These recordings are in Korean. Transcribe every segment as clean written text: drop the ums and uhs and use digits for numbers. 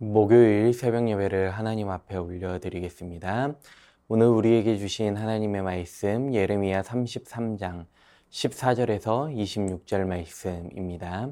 목요일 새벽 예배를 하나님 앞에 올려드리겠습니다. 오늘 우리에게 주신 하나님의 말씀 예레미야 33장 14절에서 26절 말씀입니다.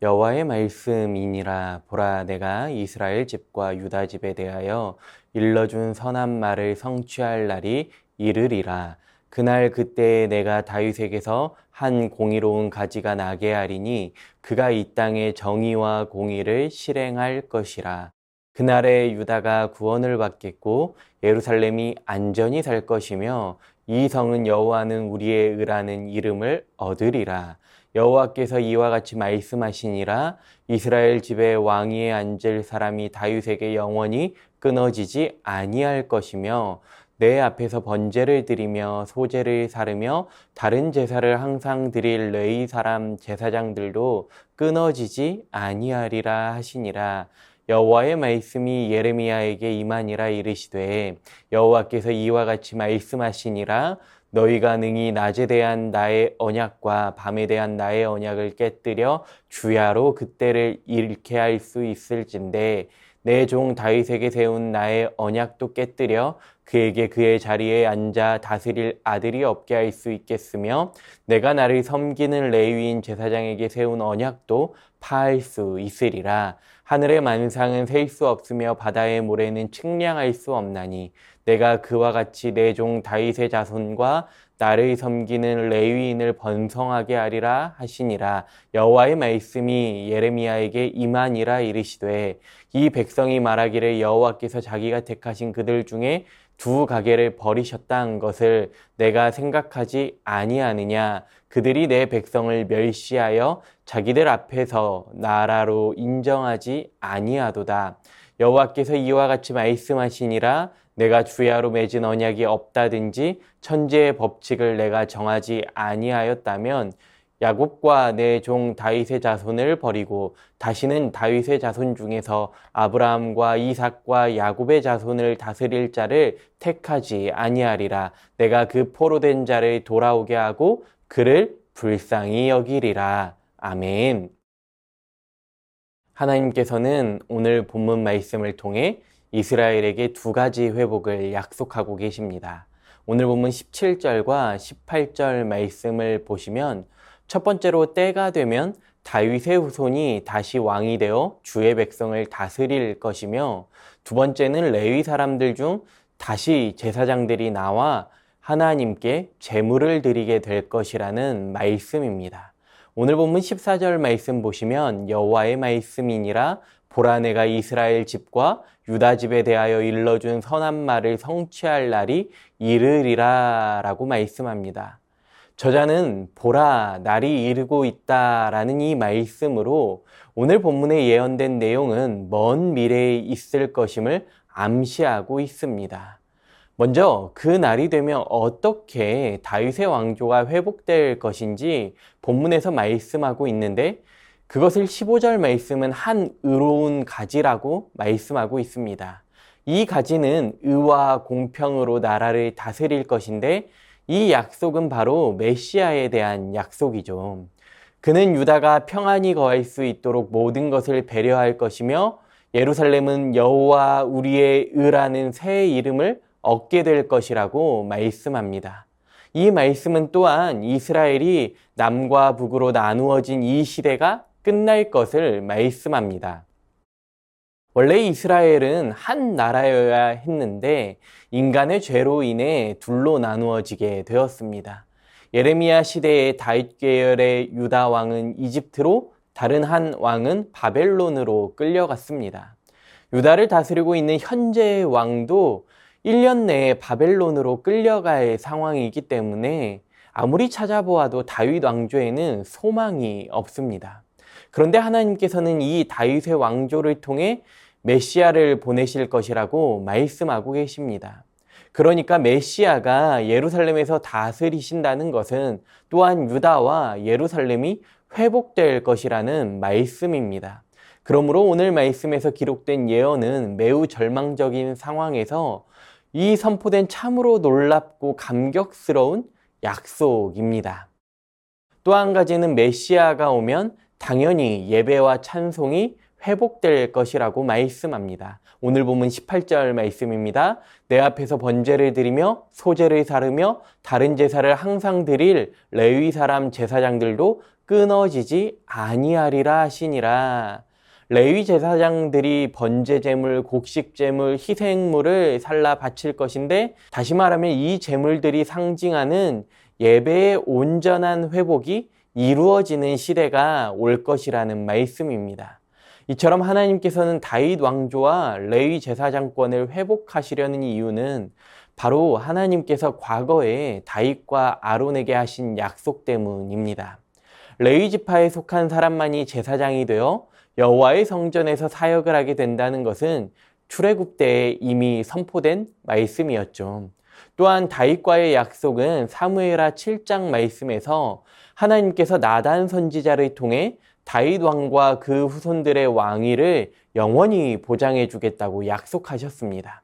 여호와의 말씀이니라. 보라, 내가 이스라엘 집과 유다 집에 대하여 일러준 선한 말을 성취할 날이 이르리라. 그날 그때에 내가 다윗에게서 한 공의로운 가지가 나게 하리니 그가 이 땅에 정의와 공의를 실행할 것이라. 그날에 유다가 구원을 받겠고 예루살렘이 안전히 살 것이며 이 성은 여호와는 우리의 의라는 이름을 얻으리라. 여호와께서 이와 같이 말씀하시니라. 이스라엘 집에 왕위에 앉을 사람이 다윗에게 영원히 끊어지지 아니할 것이며 내 앞에서 번제를 드리며 소제를 사르며 다른 제사를 항상 드릴 레위 사람 제사장들도 끊어지지 아니하리라 하시니라. 여호와의 말씀이 예레미야에게 임하니라. 이르시되 여호와께서 이와 같이 말씀하시니라. 너희가 능히 낮에 대한 나의 언약과 밤에 대한 나의 언약을 깨뜨려 주야로 그때를 잃게 할 수 있을진데 내 종 다윗에게 세운 나의 언약도 깨뜨려 그에게 그의 자리에 앉아 다스릴 아들이 없게 할 수 있겠으며 내가 나를 섬기는 레위인 제사장에게 세운 언약도 파할 수 있으리라. 하늘의 만상은 셀 수 없으며 바다의 모래는 측량할 수 없나니 내가 그와 같이 내 종 다윗의 자손과 나를 섬기는 레위인을 번성하게 하리라 하시니라. 여호와의 말씀이 예레미야에게 임하니라. 이르시되 이 백성이 말하기를 여호와께서 자기가 택하신 그들 중에 두 가게를 버리셨다 한 것을 내가 생각하지 아니하느냐. 그들이 내 백성을 멸시하여 자기들 앞에서 나라로 인정하지 아니하도다. 여호와께서 이와 같이 말씀하시니라. 내가 주야로 맺은 언약이 없다든지 천지의 법칙을 내가 정하지 아니하였다면 야곱과 내 종 다윗의 자손을 버리고 다시는 다윗의 자손 중에서 아브라함과 이삭과 야곱의 자손을 다스릴 자를 택하지 아니하리라. 내가 그 포로된 자를 돌아오게 하고 그를 불쌍히 여기리라. 아멘. 하나님께서는 오늘 본문 말씀을 통해 이스라엘에게 두 가지 회복을 약속하고 계십니다. 오늘 본문 17절과 18절 말씀을 보시면 첫 번째로 때가 되면 다윗의 후손이 다시 왕이 되어 주의 백성을 다스릴 것이며 두 번째는 레위 사람들 중 다시 제사장들이 나와 하나님께 제물을 드리게 될 것이라는 말씀입니다. 오늘 본문 14절 말씀 보시면 여호와의 말씀이니라. 보라, 내가 이스라엘 집과 유다 집에 대하여 일러준 선한 말을 성취할 날이 이르리라 라고 말씀합니다. 저자는 보라, 날이 이르고 있다라는 이 말씀으로 오늘 본문에 예언된 내용은 먼 미래에 있을 것임을 암시하고 있습니다. 먼저 그 날이 되면 어떻게 다윗의 왕조가 회복될 것인지 본문에서 말씀하고 있는데 그것을 15절 말씀은 한 의로운 가지라고 말씀하고 있습니다. 이 가지는 의와 공평으로 나라를 다스릴 것인데 이 약속은 바로 메시아에 대한 약속이죠. 그는 유다가 평안히 거할 수 있도록 모든 것을 배려할 것이며 예루살렘은 여호와 우리의 의라는 새 이름을 얻게 될 것이라고 말씀합니다. 이 말씀은 또한 이스라엘이 남과 북으로 나누어진 이 시대가 끝날 것을 말씀합니다. 원래 이스라엘은 한 나라여야 했는데 인간의 죄로 인해 둘로 나누어지게 되었습니다. 예레미야 시대의 다윗 계열의 유다 왕은 이집트로, 다른 한 왕은 바벨론으로 끌려갔습니다. 유다를 다스리고 있는 현재의 왕도 1년 내에 바벨론으로 끌려갈 상황이기 때문에 아무리 찾아보아도 다윗 왕조에는 소망이 없습니다. 그런데 하나님께서는 이 다윗의 왕조를 통해 메시아를 보내실 것이라고 말씀하고 계십니다. 그러니까 메시아가 예루살렘에서 다스리신다는 것은 또한 유다와 예루살렘이 회복될 것이라는 말씀입니다. 그러므로 오늘 말씀에서 기록된 예언은 매우 절망적인 상황에서 이 선포된 참으로 놀랍고 감격스러운 약속입니다. 또 한 가지는 메시아가 오면 당연히 예배와 찬송이 회복될 것이라고 말씀합니다. 오늘 본문 18절 말씀입니다. 내 앞에서 번제를 드리며 소제를 사르며 다른 제사를 항상 드릴 레위 사람 제사장들도 끊어지지 아니하리라 하시니라. 레위 제사장들이 번제 제물, 곡식 제물, 희생물을 살라 바칠 것인데, 다시 말하면 이 제물들이 상징하는 예배의 온전한 회복이 이루어지는 시대가 올 것이라는 말씀입니다. 이처럼 하나님께서는 다윗 왕조와 레위 제사장권을 회복하시려는 이유는 바로 하나님께서 과거에 다윗과 아론에게 하신 약속 때문입니다. 레위 지파에 속한 사람만이 제사장이 되어 여호와의 성전에서 사역을 하게 된다는 것은 출애굽 때에 이미 선포된 말씀이었죠. 또한 다윗과의 약속은 사무엘하 7장 말씀에서 하나님께서 나단 선지자를 통해 다윗 왕과 그 후손들의 왕위를 영원히 보장해 주겠다고 약속하셨습니다.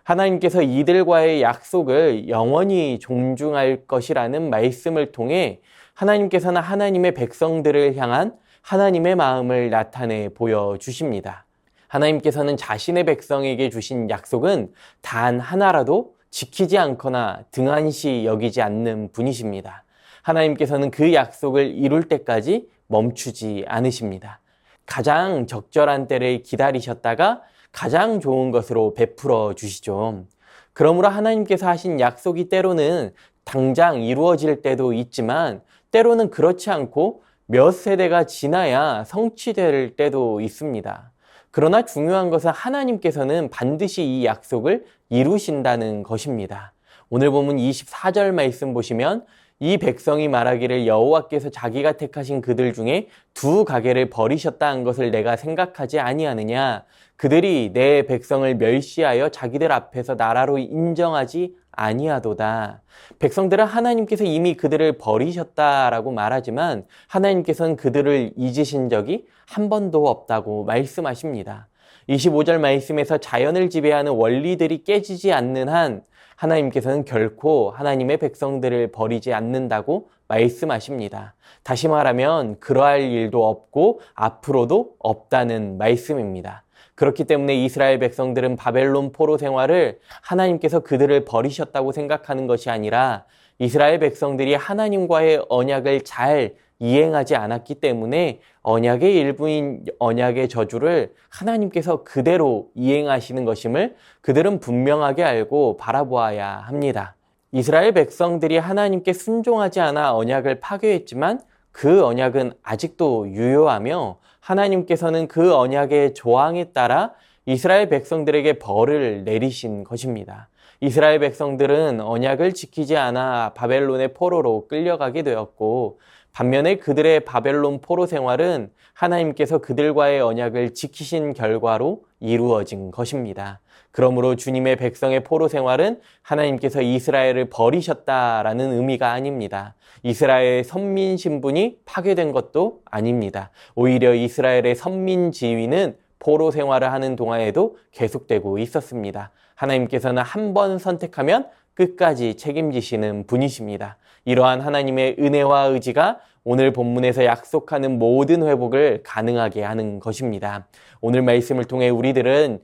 하나님께서 이들과의 약속을 영원히 존중할 것이라는 말씀을 통해 하나님께서는 하나님의 백성들을 향한 하나님의 마음을 나타내 보여주십니다. 하나님께서는 자신의 백성에게 주신 약속은 단 하나라도 지키지 않거나 등한시 여기지 않는 분이십니다. 하나님께서는 그 약속을 이룰 때까지 멈추지 않으십니다. 가장 적절한 때를 기다리셨다가 가장 좋은 것으로 베풀어 주시죠. 그러므로 하나님께서 하신 약속이 때로는 당장 이루어질 때도 있지만 때로는 그렇지 않고 몇 세대가 지나야 성취될 때도 있습니다. 그러나 중요한 것은 하나님께서는 반드시 이 약속을 이루신다는 것입니다. 오늘 본문 24절 말씀 보시면 이 백성이 말하기를 여호와께서 자기가 택하신 그들 중에 두 가게를 버리셨다 한 것을 내가 생각하지 아니하느냐. 그들이 내 백성을 멸시하여 자기들 앞에서 나라로 인정하지 아니하도다. 백성들은 하나님께서 이미 그들을 버리셨다라고 말하지만 하나님께서는 그들을 잊으신 적이 한 번도 없다고 말씀하십니다. 25절 말씀에서 자연을 지배하는 원리들이 깨지지 않는 한 하나님께서는 결코 하나님의 백성들을 버리지 않는다고 말씀하십니다. 다시 말하면 그러할 일도 없고 앞으로도 없다는 말씀입니다. 그렇기 때문에 이스라엘 백성들은 바벨론 포로 생활을 하나님께서 그들을 버리셨다고 생각하는 것이 아니라 이스라엘 백성들이 하나님과의 언약을 잘 이행하지 않았기 때문에 언약의 일부인 언약의 저주를 하나님께서 그대로 이행하시는 것임을 그들은 분명하게 알고 바라보아야 합니다. 이스라엘 백성들이 하나님께 순종하지 않아 언약을 파괴했지만 그 언약은 아직도 유효하며 하나님께서는 그 언약의 조항에 따라 이스라엘 백성들에게 벌을 내리신 것입니다. 이스라엘 백성들은 언약을 지키지 않아 바벨론의 포로로 끌려가게 되었고 반면에 그들의 바벨론 포로 생활은 하나님께서 그들과의 언약을 지키신 결과로 이루어진 것입니다. 그러므로 주님의 백성의 포로 생활은 하나님께서 이스라엘을 버리셨다라는 의미가 아닙니다. 이스라엘의 선민 신분이 파괴된 것도 아닙니다. 오히려 이스라엘의 선민 지위는 포로 생활을 하는 동안에도 계속되고 있었습니다. 하나님께서는 한 번 선택하면 끝까지 책임지시는 분이십니다. 이러한 하나님의 은혜와 의지가 오늘 본문에서 약속하는 모든 회복을 가능하게 하는 것입니다. 오늘 말씀을 통해 우리들은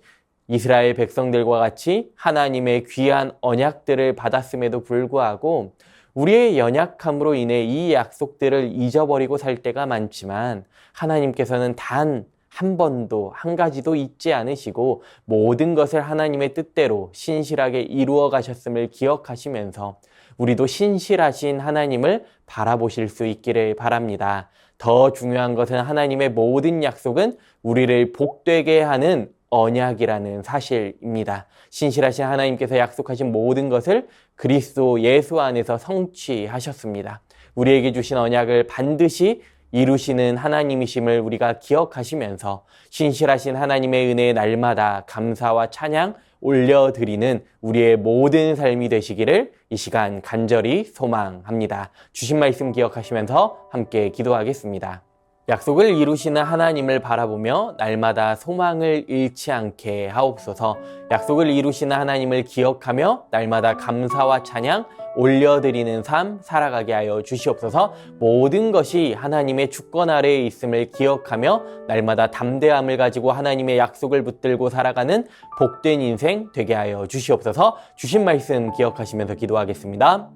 이스라엘 백성들과 같이 하나님의 귀한 언약들을 받았음에도 불구하고 우리의 연약함으로 인해 이 약속들을 잊어버리고 살 때가 많지만 하나님께서는 단 한 번도 한 가지도 잊지 않으시고 모든 것을 하나님의 뜻대로 신실하게 이루어 가셨음을 기억하시면서 우리도 신실하신 하나님을 바라보실 수 있기를 바랍니다. 더 중요한 것은 하나님의 모든 약속은 우리를 복되게 하는 언약이라는 사실입니다. 신실하신 하나님께서 약속하신 모든 것을 그리스도 예수 안에서 성취하셨습니다. 우리에게 주신 언약을 반드시 이루시는 하나님이심을 우리가 기억하시면서 신실하신 하나님의 은혜에 날마다 감사와 찬양 올려드리는 우리의 모든 삶이 되시기를 이 시간 간절히 소망합니다. 주신 말씀 기억하시면서 함께 기도하겠습니다. 약속을 이루시는 하나님을 바라보며 날마다 소망을 잃지 않게 하옵소서. 약속을 이루시는 하나님을 기억하며 날마다 감사와 찬양 올려드리는 삶 살아가게 하여 주시옵소서. 모든 것이 하나님의 주권 아래에 있음을 기억하며 날마다 담대함을 가지고 하나님의 약속을 붙들고 살아가는 복된 인생 되게 하여 주시옵소서. 주신 말씀 기억하시면서 기도하겠습니다.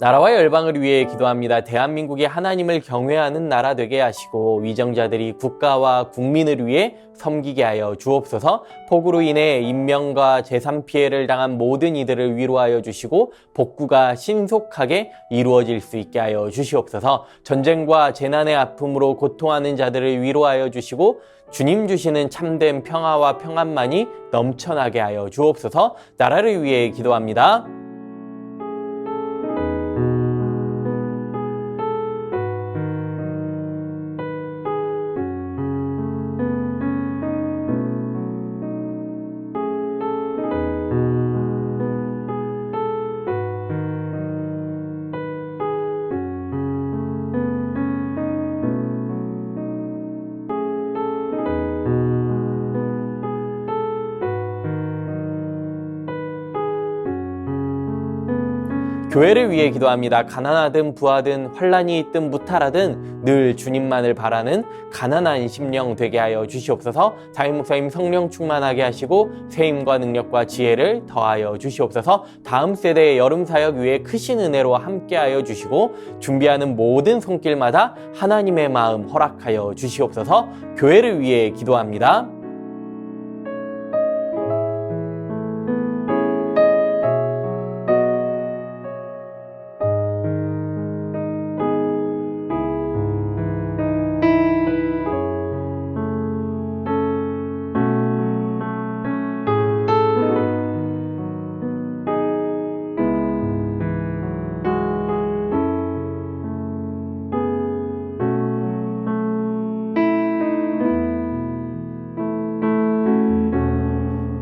나라와 열방을 위해 기도합니다. 대한민국이 하나님을 경외하는 나라 되게 하시고 위정자들이 국가와 국민을 위해 섬기게 하여 주옵소서. 폭우로 인해 인명과 재산 피해를 당한 모든 이들을 위로하여 주시고 복구가 신속하게 이루어질 수 있게 하여 주시옵소서. 전쟁과 재난의 아픔으로 고통하는 자들을 위로하여 주시고 주님 주시는 참된 평화와 평안만이 넘쳐나게 하여 주옵소서. 나라를 위해 기도합니다. 교회를 위해 기도합니다. 가난하든 부하든 환난이 있든 무탈하든 늘 주님만을 바라는 가난한 심령 되게 하여 주시옵소서. 담임 목사님 성령 충만하게 하시고 세임과 능력과 지혜를 더하여 주시옵소서. 다음 세대의 여름 사역 위에 크신 은혜로 함께하여 주시고 준비하는 모든 손길마다 하나님의 마음 허락하여 주시옵소서. 교회를 위해 기도합니다.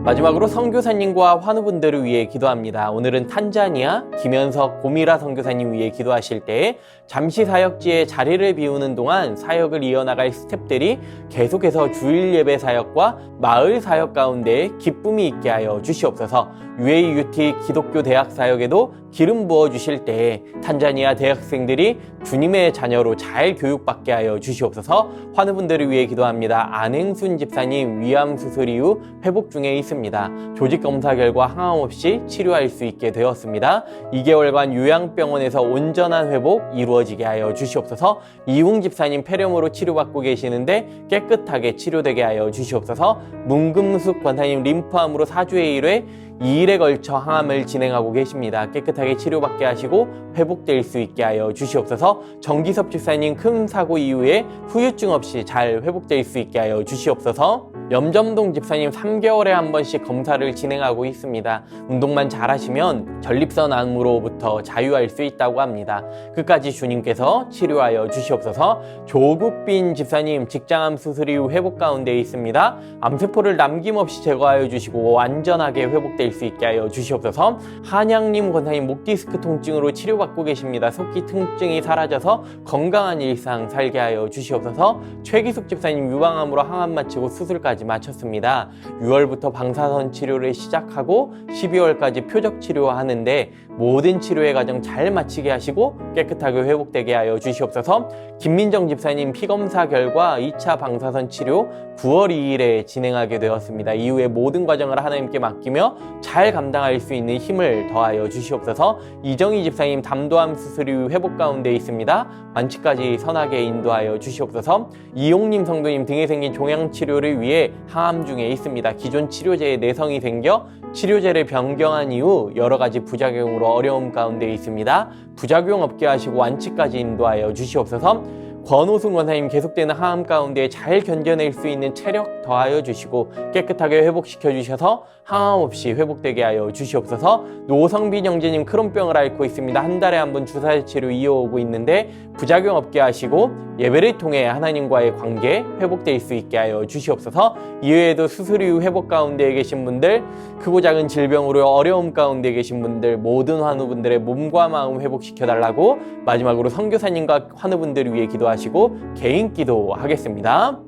마지막으로 선교사님과 환우분들을 위해 기도합니다. 오늘은 탄자니아 김현석 고미라 선교사님 위해 기도하실 때에 잠시 사역지에 자리를 비우는 동안 사역을 이어나갈 스태프들이 계속해서 주일 예배 사역과 마을 사역 가운데 기쁨이 있게 하여 주시옵소서. UAUT 기독교 대학 사역에도 기름 부어 주실 때에 탄자니아 대학생들이 주님의 자녀로 잘 교육받게 하여 주시옵소서. 환우분들을 위해 기도합니다. 안행순 집사님 위암 수술 이후 회복 중에 있습니다. 조직 검사 결과 항암 없이 치료할 수 있게 되었습니다. 2개월간 요양병원에서 온전한 회복 이루어지게 하여 주시옵소서. 이웅 집사님 폐렴으로 치료받고 계시는데 깨끗하게 치료되게 하여 주시옵소서. 문금숙 권사님 림프암으로 4주에 1회 2일에 걸쳐 항암을 진행하고 계십니다. 깨끗하게 치료받게 하시고 회복될 수 있게 하여 주시옵소서. 정기섭 집사님 큰 사고 이후에 후유증 없이 잘 회복될 수 있게 하여 주시옵소서. 염점동 집사님 3개월에 한 번씩 검사를 진행하고 있습니다. 운동만 잘하시면 전립선 암으로부터 자유할 수 있다고 합니다. 끝까지 주님께서 치료하여 주시옵소서. 조국빈 집사님 직장암 수술 이후 회복 가운데 있습니다. 암세포를 남김없이 제거하여 주시고 완전하게 회복될 수 있게 하여 주시옵소서. 한양님 권사님 목 디스크 통증으로 치료받고 계십니다. 속기 통증이 사라져서 건강한 일상 살게 하여 주시옵소서. 최기숙 집사님 유방암으로 항암 마치고 수술까지 마쳤습니다. 6월부터 방사선 치료를 시작하고 12월까지 표적 치료하는데 모든 치료의 과정 잘 마치게 하시고 깨끗하게 회복되게 하여 주시옵소서. 김민정 집사님 피검사 결과 2차 방사선 치료 9월 2일에 진행하게 되었습니다. 이후에 모든 과정을 하나님께 맡기며 잘 감당할 수 있는 힘을 더하여 주시옵소서. 이정희 집사님 담도암 수술 이후 회복 가운데 있습니다. 완치까지 선하게 인도하여 주시옵소서. 이용님 성도님 등에 생긴 종양 치료를 위해 항암 중에 있습니다. 기존 치료제에 내성이 생겨 치료제를 변경한 이후 여러 가지 부작용으로 어려움 가운데 있습니다. 부작용 없게 하시고 완치까지 인도하여 주시옵소서. 권오승 원사님 계속되는 하암 가운데 잘 견뎌낼 수 있는 체력 더하여 주시고 깨끗하게 회복시켜 주셔서 항암 없이 회복되게 하여 주시옵소서. 노성빈 형제님 크론병을 앓고 있습니다. 한 달에 한 번 주사 치료 이어오고 있는데 부작용 없게 하시고 예배를 통해 하나님과의 관계 회복될 수 있게 하여 주시옵소서. 이외에도 수술 이후 회복 가운데 계신 분들, 크고 작은 질병으로 어려움 가운데 계신 분들, 모든 환우분들의 몸과 마음 회복시켜 달라고 마지막으로 선교사님과 환우분들을 위해 기도하시고 개인 기도하겠습니다.